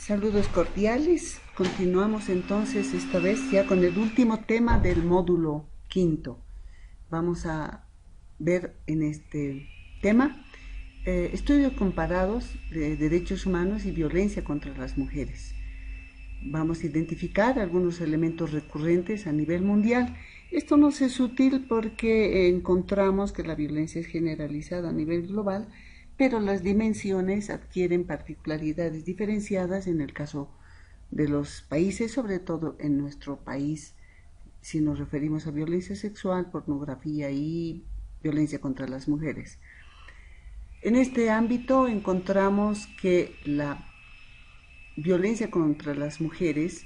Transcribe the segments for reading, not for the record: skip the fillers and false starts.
Saludos cordiales. Continuamos entonces esta vez ya con el último tema del módulo quinto. Vamos a ver en este tema estudios comparados de derechos humanos y violencia contra las mujeres. Vamos a identificar algunos elementos recurrentes a nivel mundial. Esto nos es útil porque encontramos que la violencia es generalizada a nivel global, pero las dimensiones adquieren particularidades diferenciadas en el caso de los países, sobre todo en nuestro país, si nos referimos a violencia sexual, pornografía y violencia contra las mujeres. En este ámbito encontramos que la violencia contra las mujeres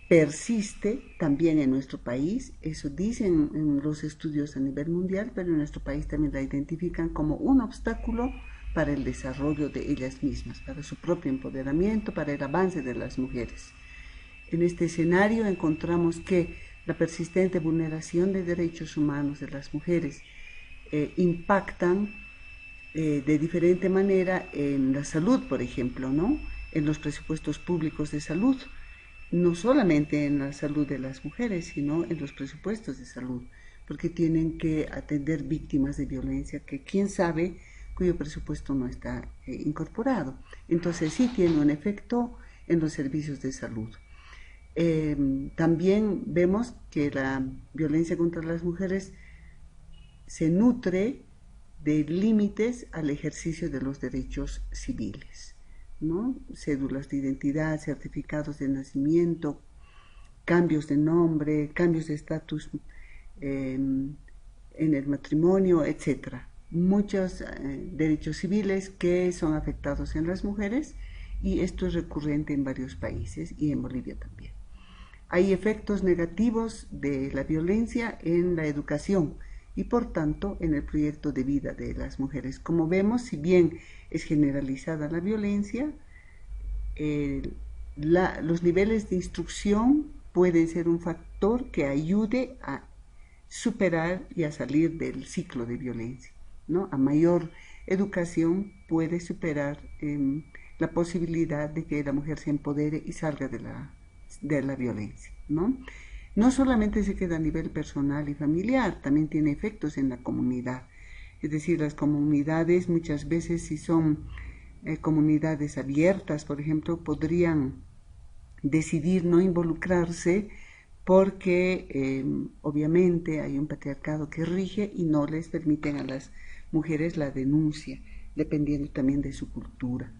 persiste también en nuestro país, eso dicen en los estudios a nivel mundial, pero en nuestro país también la identifican como un obstáculo para el desarrollo de ellas mismas, para su propio empoderamiento, para el avance de las mujeres. En este escenario encontramos que la persistente vulneración de derechos humanos de las mujeres impactan de diferente manera en la salud, por ejemplo, ¿no? En los presupuestos públicos de salud, no solamente en la salud de las mujeres, sino en los presupuestos de salud, porque tienen que atender víctimas de violencia que quién sabe cuyo presupuesto no está incorporado. Entonces sí tiene un efecto en los servicios de salud. También vemos que la violencia contra las mujeres se nutre de límites al ejercicio de los derechos civiles, ¿no? Cédulas de identidad, certificados de nacimiento, cambios de nombre, cambios de estatus en el matrimonio, etc. Muchos derechos civiles que son afectados en las mujeres, y esto es recurrente en varios países y en Bolivia también. Hay efectos negativos de la violencia en la educación y por tanto en el proyecto de vida de las mujeres. Como vemos, si bien es generalizada la violencia, los niveles de instrucción pueden ser un factor que ayude a superar y a salir del ciclo de violencia, ¿no? A mayor educación puede superar la posibilidad de que la mujer se empodere y salga de la violencia, ¿no? No solamente se queda a nivel personal y familiar, también tiene efectos en la comunidad. Es decir, las comunidades muchas veces, si son comunidades abiertas, por ejemplo, podrían decidir no involucrarse porque obviamente hay un patriarcado que rige y no les permiten a las mujeres la denuncia, dependiendo también de su cultura.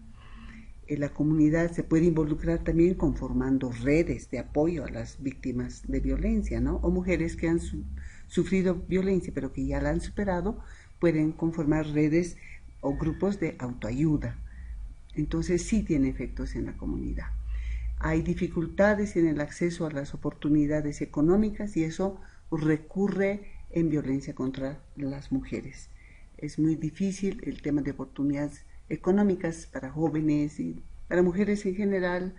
La comunidad se puede involucrar también conformando redes de apoyo a las víctimas de violencia, ¿no? O mujeres que han sufrido violencia pero que ya la han superado, pueden conformar redes o grupos de autoayuda. Entonces sí tiene efectos en la comunidad. Hay dificultades en el acceso a las oportunidades económicas y eso recurre en violencia contra las mujeres. Es muy difícil el tema de oportunidades económicas para jóvenes y para mujeres en general,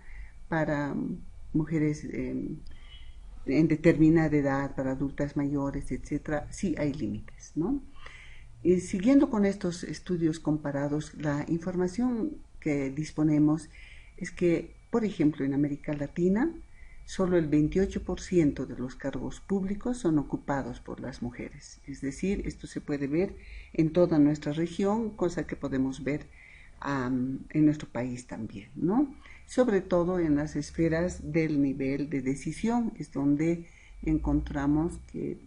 para mujeres en determinada edad, para adultas mayores, etcétera. Sí hay límites, ¿no? Y siguiendo con estos estudios comparados, la información que disponemos es que, por ejemplo, en América Latina, solo el 28% de los cargos públicos son ocupados por las mujeres. Es decir, esto se puede ver en toda nuestra región, cosa que podemos ver en nuestro país también, ¿no? Sobre todo en las esferas del nivel de decisión, es donde encontramos que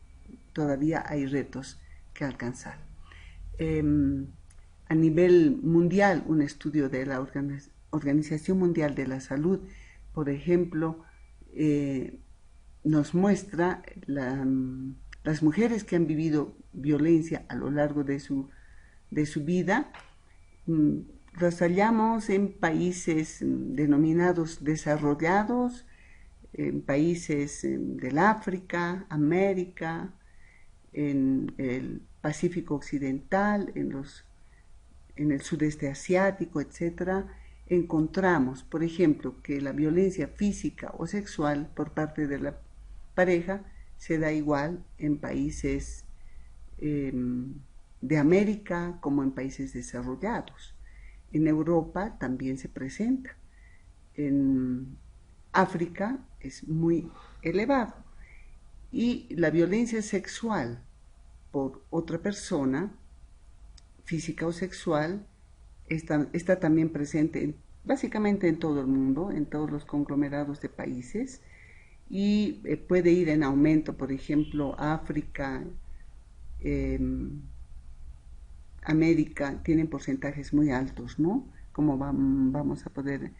todavía hay retos que alcanzar. A nivel mundial, un estudio de la Organización Mundial de la Salud, por ejemplo, nos muestra las mujeres que han vivido violencia a lo largo de su vida. Las hallamos en países denominados desarrollados, en países del África, América, en el Pacífico Occidental, en el sudeste asiático, etc. Encontramos, por ejemplo, que la violencia física o sexual por parte de la pareja se da igual en países de América como en países desarrollados. En Europa también se presenta. en África es muy elevado. Y la violencia sexual por otra persona, física o sexual, está también presente básicamente en todo el mundo, en todos los conglomerados de países, y puede ir en aumento. Por ejemplo, África, eh, América tienen porcentajes muy altos, ¿no? Como vamos a poder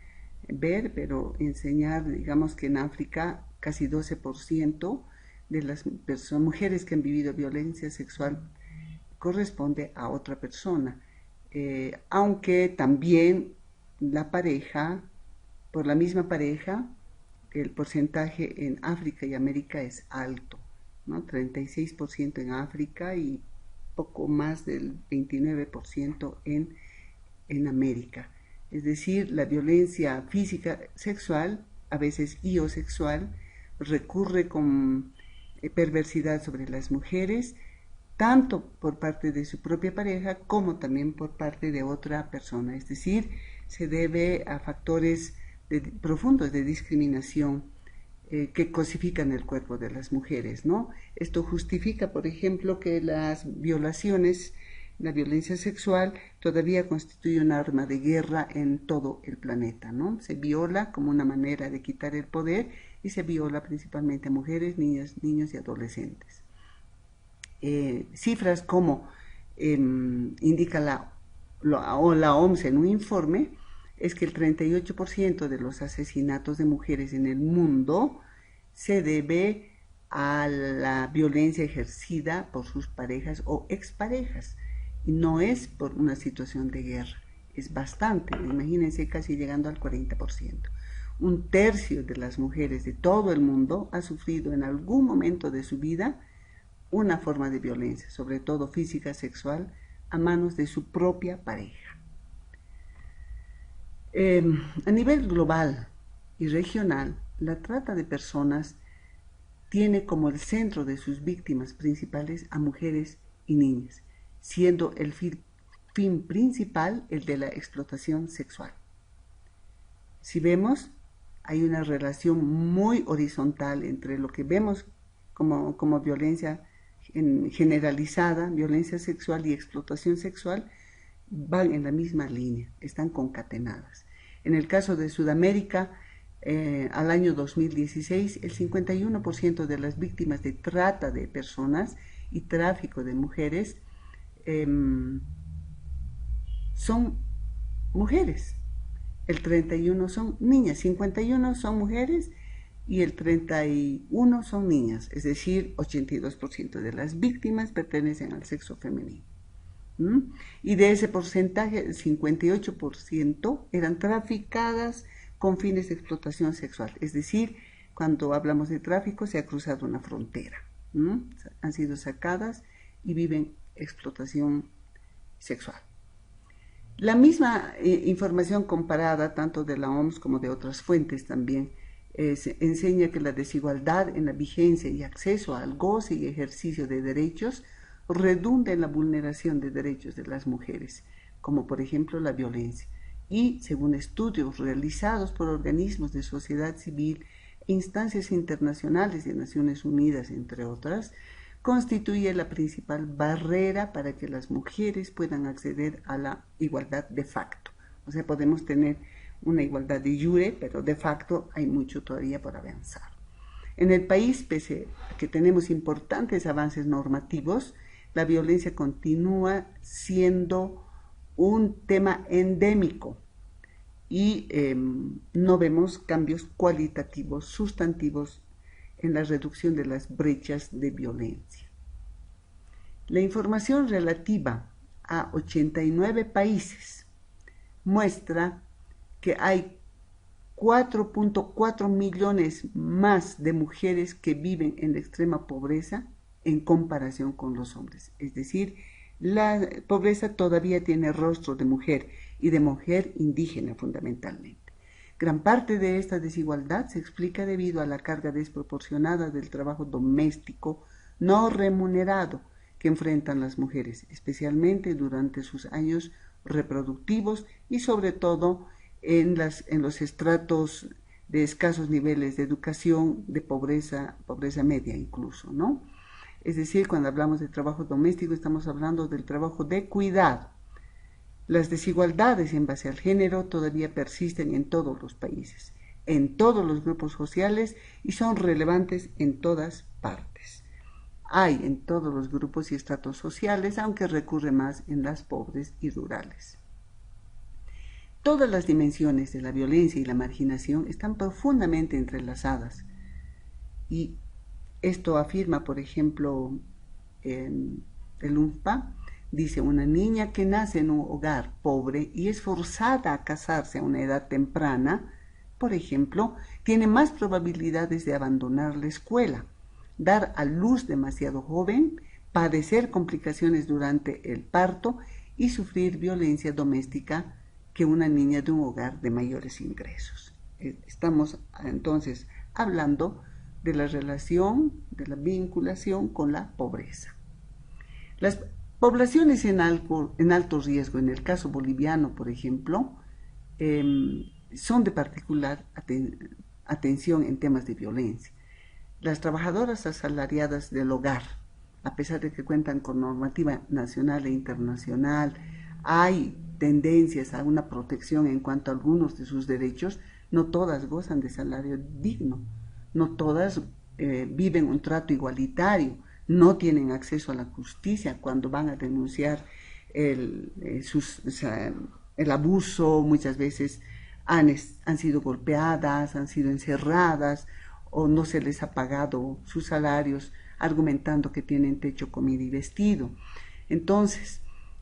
ver, pero enseñar, digamos que en África casi 12% de las mujeres que han vivido violencia sexual corresponde a otra persona, aunque también la pareja, por la misma pareja, el porcentaje en África y América es alto, ¿no? 36% en África y poco más del 29% en América. Es decir, la violencia física sexual, a veces sexual, recurre con perversidad sobre las mujeres, tanto por parte de su propia pareja como también por parte de otra persona. Es decir, se debe a factores profundos de discriminación que cosifican el cuerpo de las mujeres, ¿no? Esto justifica, por ejemplo, que las violaciones, la violencia sexual, todavía constituye un arma de guerra en todo el planeta, ¿no? Se viola como una manera de quitar el poder y se viola principalmente a mujeres, niñas, niños y adolescentes. Cifras como indica la OMS en un informe, es que el 38% de los asesinatos de mujeres en el mundo se debe a la violencia ejercida por sus parejas o exparejas, y no es por una situación de guerra. Es bastante, imagínense, casi llegando al 40%. Un tercio de las mujeres de todo el mundo ha sufrido en algún momento de su vida una forma de violencia, sobre todo física, sexual, a manos de su propia pareja. A nivel global y regional, la trata de personas tiene como el centro de sus víctimas principales a mujeres y niñas, siendo el fin principal el de la explotación sexual. Si vemos, hay una relación muy horizontal entre lo que vemos como violencia generalizada, violencia sexual y explotación sexual, van en la misma línea, están concatenadas. En el caso de Sudamérica, al año 2016, el 51% de las víctimas de trata de personas y tráfico de mujeres son mujeres. El 31 son niñas, 51 son mujeres y el 31 son niñas, es decir, 82% de las víctimas pertenecen al sexo femenino. Y de ese porcentaje, el 58% eran traficadas con fines de explotación sexual. Es decir, cuando hablamos de tráfico, se ha cruzado una frontera. Han sido sacadas y viven explotación sexual. La misma información comparada, tanto de la OMS como de otras fuentes también, enseña que la desigualdad en la vigencia y acceso al goce y ejercicio de derechos redunda en la vulneración de derechos de las mujeres, como por ejemplo la violencia, y según estudios realizados por organismos de sociedad civil e instancias internacionales de Naciones Unidas, entre otras, constituye la principal barrera para que las mujeres puedan acceder a la igualdad de facto. O sea, podemos tener una igualdad de jure, pero de facto hay mucho todavía por avanzar. En el país, pese a que tenemos importantes avances normativos, la violencia continúa siendo un tema endémico y no vemos cambios cualitativos, sustantivos en la reducción de las brechas de violencia. La información relativa a 89 países muestra que hay 4.4 millones más de mujeres que viven en la extrema pobreza en comparación con los hombres. Es decir, la pobreza todavía tiene rostro de mujer y de mujer indígena fundamentalmente. Gran parte de esta desigualdad se explica debido a la carga desproporcionada del trabajo doméstico no remunerado que enfrentan las mujeres, especialmente durante sus años reproductivos y sobre todo en los estratos de escasos niveles de educación, de pobreza media incluso, ¿no? Es decir, cuando hablamos de trabajo doméstico estamos hablando del trabajo de cuidado. Las desigualdades en base al género todavía persisten en todos los países, en todos los grupos sociales y son relevantes en todas partes. Hay en todos los grupos y estratos sociales, aunque recurre más en las pobres y rurales. Todas las dimensiones de la violencia y la marginación están profundamente entrelazadas y esto afirma, por ejemplo, el UNFPA, dice: una niña que nace en un hogar pobre y es forzada a casarse a una edad temprana, por ejemplo, tiene más probabilidades de abandonar la escuela, dar a luz demasiado joven, padecer complicaciones durante el parto y sufrir violencia doméstica que una niña de un hogar de mayores ingresos. Estamos entonces hablando de la relación, de la vinculación con la pobreza. Las poblaciones en alto riesgo, en el caso boliviano, por ejemplo, son de particular atención en temas de violencia. Las trabajadoras asalariadas del hogar, a pesar de que cuentan con normativa nacional e internacional, hay tendencias a una protección en cuanto a algunos de sus derechos, no todas gozan de salario digno, no todas viven un trato igualitario, no tienen acceso a la justicia cuando van a denunciar el abuso. Muchas veces han sido golpeadas, han sido encerradas o no se les ha pagado sus salarios argumentando que tienen techo, comida y vestido. Entonces,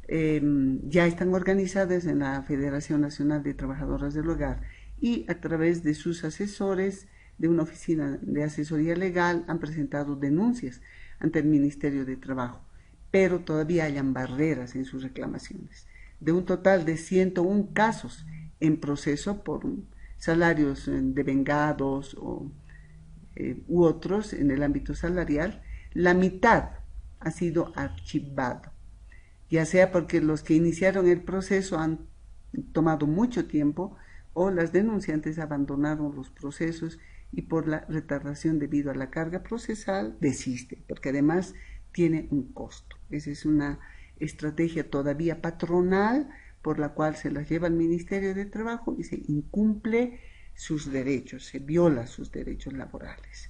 ya están organizadas en la Federación Nacional de Trabajadoras del Hogar y a través de sus asesores de una oficina de asesoría legal han presentado denuncias ante el Ministerio de Trabajo, pero todavía hayan barreras en sus reclamaciones. De un total de 101 casos en proceso por salarios devengados u otros en el ámbito salarial, la mitad ha sido archivado, ya sea porque los que iniciaron el proceso han tomado mucho tiempo o las denunciantes abandonaron los procesos y por la retardación debido a la carga procesal desiste, porque además tiene un costo. Esa es una estrategia todavía patronal por la cual se las lleva al Ministerio de Trabajo y se incumple sus derechos, se viola sus derechos laborales.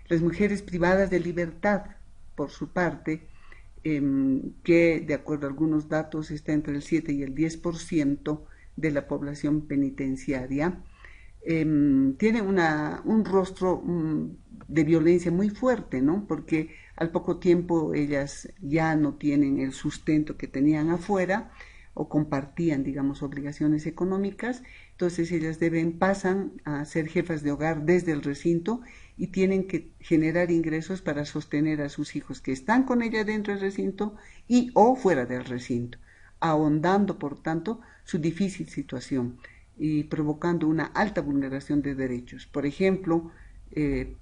Las mujeres privadas de libertad, por su parte, que de acuerdo a algunos datos está entre el 7 y el 10% de la población penitenciaria, tiene un rostro de violencia muy fuerte, ¿no? Porque al poco tiempo ellas ya no tienen el sustento que tenían afuera o compartían, digamos, obligaciones económicas, entonces ellas pasan a ser jefas de hogar desde el recinto y tienen que generar ingresos para sostener a sus hijos que están con ella dentro del recinto y o fuera del recinto, ahondando, por tanto, su difícil situación y provocando una alta vulneración de derechos. Por ejemplo,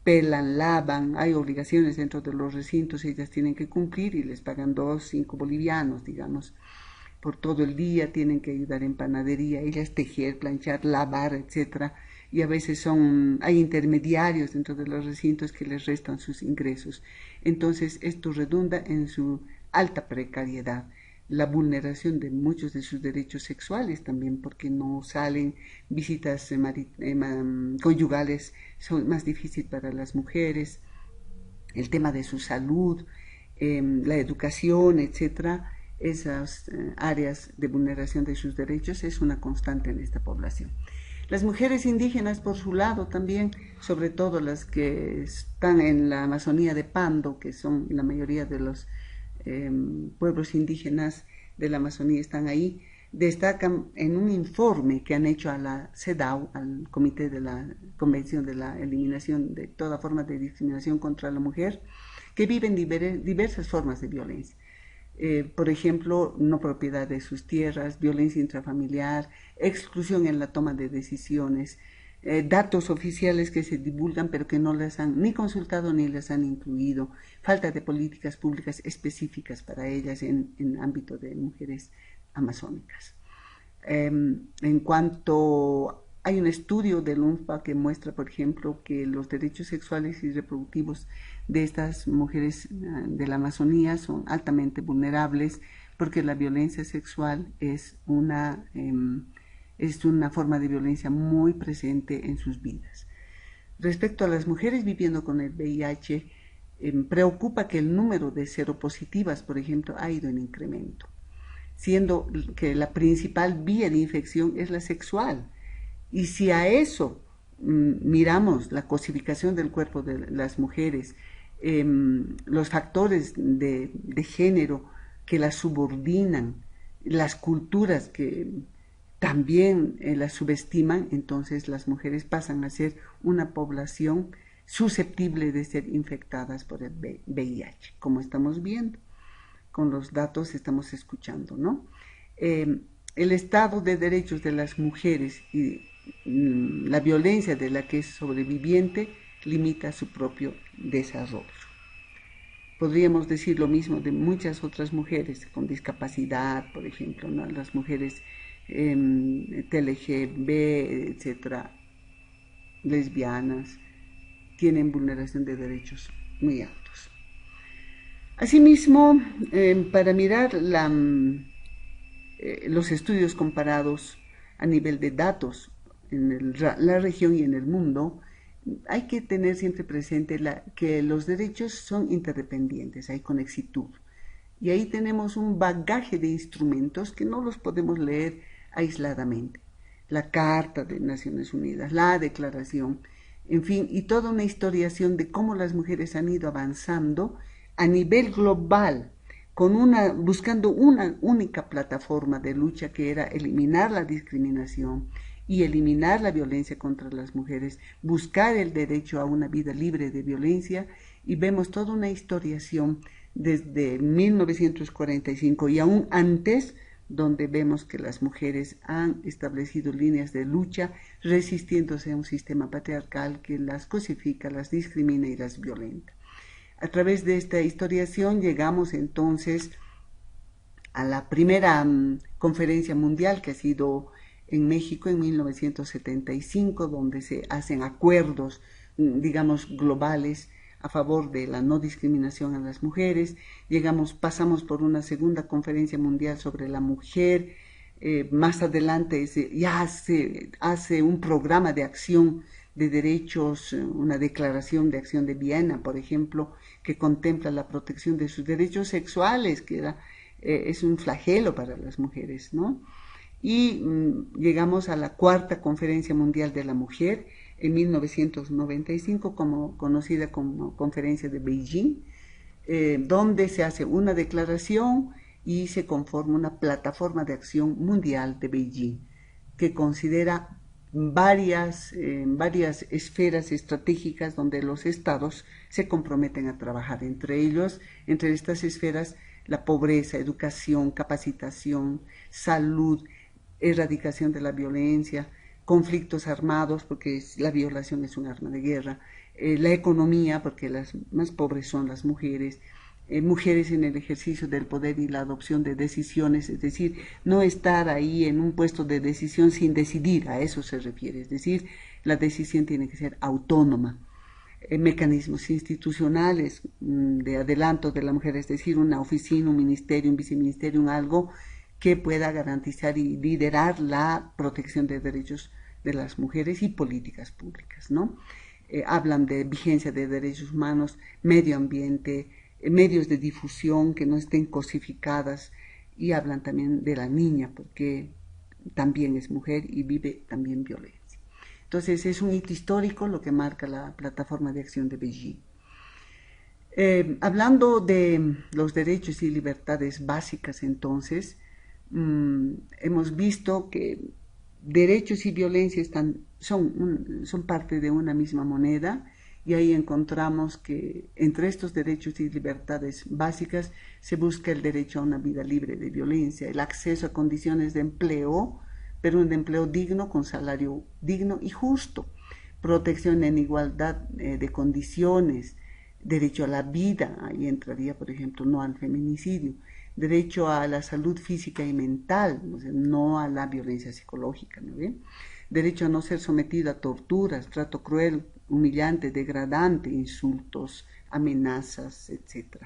pelan, lavan, hay obligaciones dentro de los recintos, ellas tienen que cumplir y les pagan 5 bolivianos, digamos, por todo el día, tienen que ayudar en panadería, ellas tejer, planchar, lavar, etcétera, y a veces hay intermediarios dentro de los recintos que les restan sus ingresos. Entonces esto redunda en su alta precariedad, la vulneración de muchos de sus derechos sexuales también, porque no salen visitas conyugales, son más difíciles para las mujeres, el tema de su salud, la educación, etcétera. Esas áreas de vulneración de sus derechos es una constante en esta población. Las mujeres indígenas, por su lado, también, sobre todo las que están en la Amazonía de Pando, que son la mayoría de los pueblos indígenas de la Amazonía están ahí, destacan en un informe que han hecho a la CEDAW, al Comité de la Convención de la Eliminación de toda forma de discriminación contra la mujer, que viven diversas formas de violencia. Por ejemplo, no propiedad de sus tierras, violencia intrafamiliar, exclusión en la toma de decisiones, datos oficiales que se divulgan pero que no las han ni consultado ni las han incluido, falta de políticas públicas específicas para ellas en ámbito de mujeres amazónicas. En cuanto hay un estudio del UNFPA que muestra, por ejemplo, que los derechos sexuales y reproductivos de estas mujeres de la Amazonía son altamente vulnerables porque la violencia sexual es una forma de violencia muy presente en sus vidas. Respecto a las mujeres viviendo con el VIH, preocupa que el número de seropositivas, por ejemplo, ha ido en incremento, siendo que la principal vía de infección es la sexual. Y si a eso miramos la cosificación del cuerpo de las mujeres, los factores de género que las subordinan, las culturas que también las subestiman, entonces las mujeres pasan a ser una población susceptible de ser infectadas por el VIH, como estamos viendo, con los datos estamos escuchando, ¿no? El estado de derechos de las mujeres y la violencia de la que es sobreviviente limita su propio desarrollo. Podríamos decir lo mismo de muchas otras mujeres con discapacidad, por ejemplo, ¿no? Las mujeres TLGB, etcétera, lesbianas, tienen vulneración de derechos muy altos. Asimismo, para mirar los estudios comparados a nivel de datos en la región y en el mundo, hay que tener siempre presente que los derechos son interdependientes, hay conexitud. Y ahí tenemos un bagaje de instrumentos que no los podemos leer aisladamente. La Carta de Naciones Unidas, la Declaración, en fin, y toda una historiación de cómo las mujeres han ido avanzando a nivel global, buscando una única plataforma de lucha que era eliminar la discriminación y eliminar la violencia contra las mujeres, buscar el derecho a una vida libre de violencia, y vemos toda una historiación desde 1945 y aún antes, donde vemos que las mujeres han establecido líneas de lucha resistiéndose a un sistema patriarcal que las cosifica, las discrimina y las violenta. A través de esta historiación llegamos entonces a la primera conferencia mundial que ha sido en México en 1975, donde se hacen acuerdos, digamos, globales a favor de la no discriminación a las mujeres. Pasamos por una segunda conferencia mundial sobre la mujer. Más adelante ya se hace un programa de acción de derechos, una declaración de acción de Viena, por ejemplo, que contempla la protección de sus derechos sexuales, que es un flagelo para las mujeres, ¿no? Y llegamos a la cuarta conferencia mundial de la mujer en 1995, conocida como Conferencia de Beijing, donde se hace una declaración y se conforma una plataforma de acción mundial de Beijing, que considera varias esferas estratégicas donde los estados se comprometen a trabajar. Entre estas esferas, la pobreza, educación, capacitación, salud, erradicación de la violencia, conflictos armados, porque la violación es un arma de guerra, la economía, porque las más pobres son las mujeres, mujeres en el ejercicio del poder y la adopción de decisiones, es decir, no estar ahí en un puesto de decisión sin decidir, a eso se refiere, es decir, la decisión tiene que ser autónoma. Mecanismos institucionales de adelanto de la mujer, es decir, una oficina, un ministerio, un viceministerio, algo que pueda garantizar y liderar la protección de derechos de las mujeres y políticas públicas, ¿no? Hablan de vigencia de derechos humanos, medio ambiente, medios de difusión que no estén cosificadas, y hablan también de la niña, porque también es mujer y vive también violencia. Entonces es un hito histórico lo que marca la plataforma de acción de Beijing. Hablando de los derechos y libertades básicas, entonces, hemos visto que derechos y violencia son parte de una misma moneda, y ahí encontramos que entre estos derechos y libertades básicas se busca el derecho a una vida libre de violencia, el acceso a condiciones de empleo, pero un empleo digno, con salario digno y justo, protección en igualdad de condiciones, derecho a la vida, ahí entraría, por ejemplo, no al feminicidio, derecho a la salud física y mental, o sea, no a la violencia psicológica, ¿no ven? Derecho a no ser sometido a torturas, trato cruel, humillante, degradante, insultos, amenazas, etc.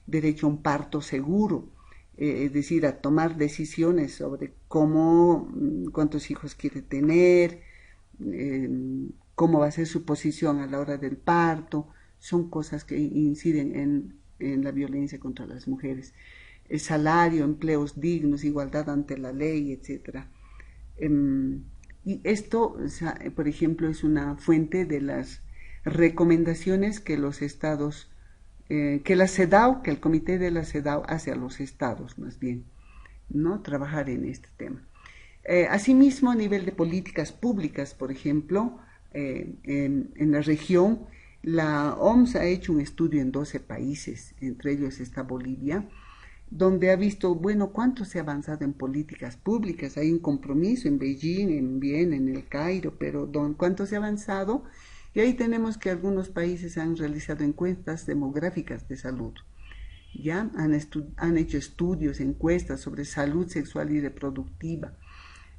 Derecho a un parto seguro, es decir, a tomar decisiones sobre cómo, cuántos hijos quiere tener, cómo va a ser su posición a la hora del parto, son cosas que inciden en la violencia contra las mujeres. El salario, empleos dignos, igualdad ante la ley, etc. Y esto, o sea, por ejemplo, es una fuente de las recomendaciones que los estados, que la CEDAW, que el comité de la CEDAW hace a los estados, más bien, ¿no? Trabajar en este tema. Asimismo, a nivel de políticas públicas, por ejemplo, en la región, la OMS ha hecho un estudio en 12 países, entre ellos está Bolivia, donde ha visto, bueno, cuánto se ha avanzado en políticas públicas. Hay un compromiso en Beijing, en Viena, en el Cairo, pero cuánto se ha avanzado. Y ahí tenemos que algunos países han realizado encuestas demográficas de salud. Ya han hecho estudios, encuestas sobre salud sexual y reproductiva.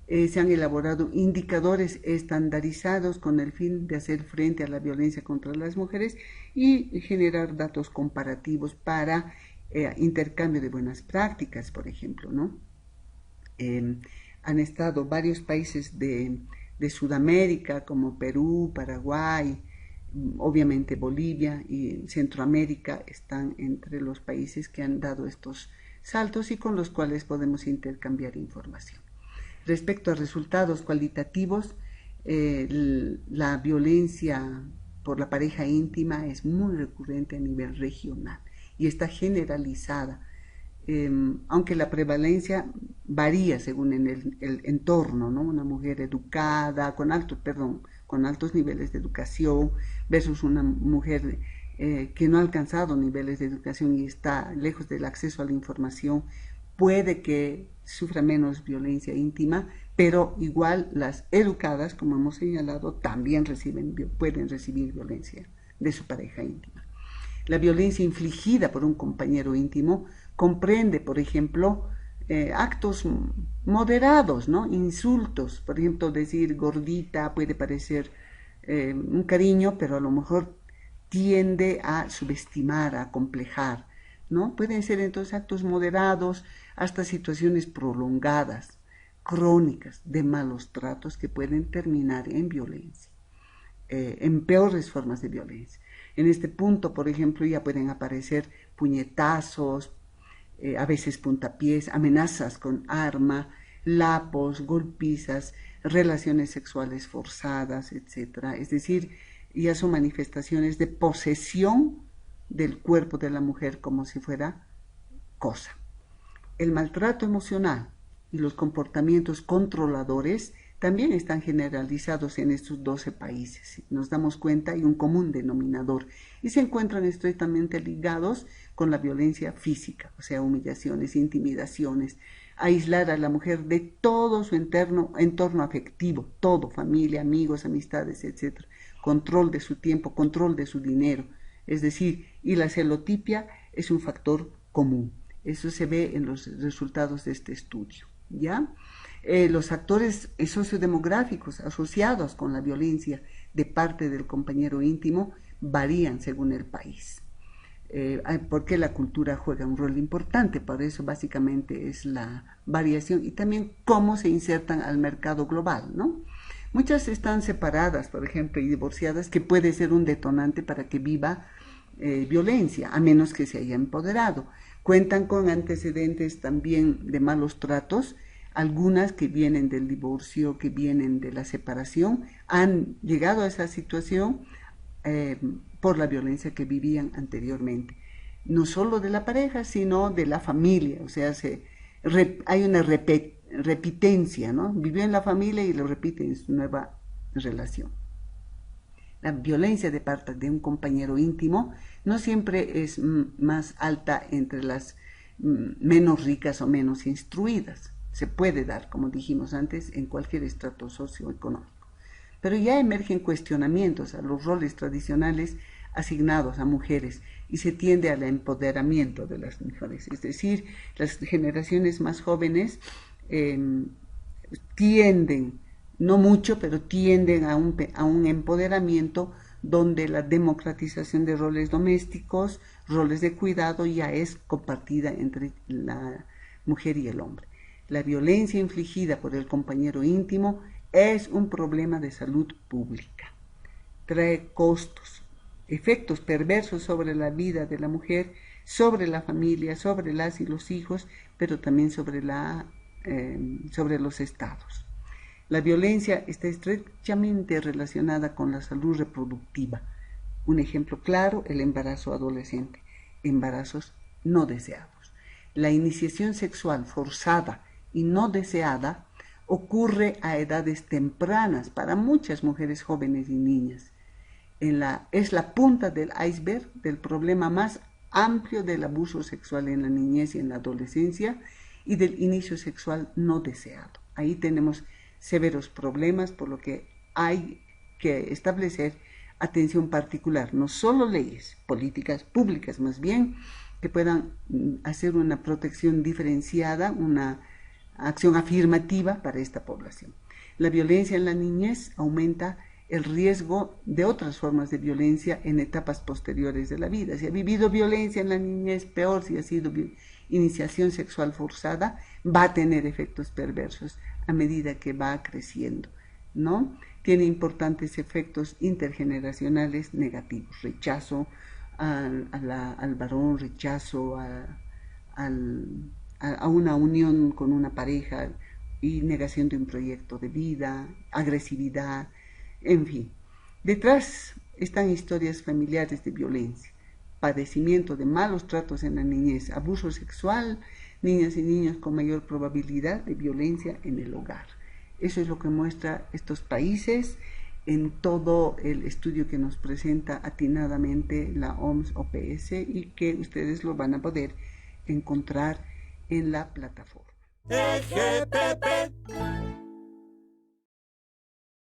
Se han elaborado indicadores estandarizados con el fin de hacer frente a la violencia contra las mujeres y generar datos comparativos para intercambio de buenas prácticas, por ejemplo, ¿no? Han estado varios países de Sudamérica, como Perú, Paraguay, obviamente Bolivia y Centroamérica están entre los países que han dado estos saltos y con los cuales podemos intercambiar información. Respecto a resultados cualitativos, la violencia por la pareja íntima es muy recurrente a nivel regional y está generalizada, aunque la prevalencia varía según en el entorno, ¿no? Una mujer educada, con altos niveles de educación, versus una mujer que no ha alcanzado niveles de educación y está lejos del acceso a la información, puede que sufra menos violencia íntima, pero igual las educadas, como hemos señalado, también pueden recibir violencia de su pareja íntima. La violencia infligida por un compañero íntimo comprende, por ejemplo, actos moderados, ¿no? Insultos, por ejemplo, decir gordita puede parecer un cariño, pero a lo mejor tiende a subestimar, a acomplejar, ¿no? Pueden ser entonces actos moderados hasta situaciones prolongadas, crónicas, de malos tratos que pueden terminar en violencia, en peores formas de violencia. En este punto, por ejemplo, ya pueden aparecer puñetazos, a veces puntapiés, amenazas con arma, lapos, golpizas, relaciones sexuales forzadas, etc. Es decir, ya son manifestaciones de posesión del cuerpo de la mujer como si fuera cosa. El maltrato emocional y los comportamientos controladores también están generalizados en estos 12 países. Nos damos cuenta, hay un común denominador y se encuentran estrechamente ligados con la violencia física, o sea, humillaciones, intimidaciones, aislar a la mujer de todo su entorno afectivo, todo, familia, amigos, amistades, etc. Control de su tiempo, control de su dinero, es decir, y la celotipia es un factor común. Eso se ve en los resultados de este estudio, ¿ya? Los factores sociodemográficos asociados con la violencia de parte del compañero íntimo varían según el país, porque la cultura juega un rol importante, por eso básicamente es la variación y también cómo se insertan al mercado global, ¿no? Muchas están separadas, por ejemplo, y divorciadas, que puede ser un detonante para que viva violencia, a menos que se haya empoderado. Cuentan con antecedentes también de malos tratos. Algunas que vienen del divorcio, que vienen de la separación, han llegado a esa situación por la violencia que vivían anteriormente. No solo de la pareja, sino de la familia. O sea, hay una repitencia, ¿no? Vivió en la familia y lo repite en su nueva relación. La violencia de parte de un compañero íntimo no siempre es más alta entre las menos ricas o menos instruidas. Se puede dar, como dijimos antes, en cualquier estrato socioeconómico. Pero ya emergen cuestionamientos a los roles tradicionales asignados a mujeres y se tiende al empoderamiento de las mujeres. Es decir, las generaciones más jóvenes tienden, no mucho, pero tienden a un empoderamiento donde la democratización de roles domésticos, roles de cuidado ya es compartida entre la mujer y el hombre. La violencia infligida por el compañero íntimo es un problema de salud pública. Trae costos, efectos perversos sobre la vida de la mujer, sobre la familia, sobre las y los hijos, pero también sobre los estados. La violencia está estrechamente relacionada con la salud reproductiva. Un ejemplo claro, el embarazo adolescente, embarazos no deseados. La iniciación sexual forzada y no deseada ocurre a edades tempranas para muchas mujeres jóvenes y niñas. Es la punta del iceberg del problema más amplio del abuso sexual en la niñez y en la adolescencia y del inicio sexual no deseado. Ahí tenemos severos problemas, por lo que hay que establecer atención particular, no solo leyes, políticas públicas más bien, que puedan hacer una protección diferenciada, una acción afirmativa para esta población. La violencia en la niñez aumenta el riesgo de otras formas de violencia en etapas posteriores de la vida. Si ha vivido violencia en la niñez, peor si ha sido iniciación sexual forzada, va a tener efectos perversos a medida que va creciendo, ¿no? Tiene importantes efectos intergeneracionales negativos, rechazo al varón, rechazo a una unión con una pareja y negación de un proyecto de vida, agresividad, en fin. Detrás están historias familiares de violencia, padecimiento de malos tratos en la niñez, abuso sexual, niñas y niños con mayor probabilidad de violencia en el hogar. Eso es lo que muestra estos países en todo el estudio que nos presenta atinadamente la OMS-OPS y que ustedes lo van a poder encontrar en la plataforma.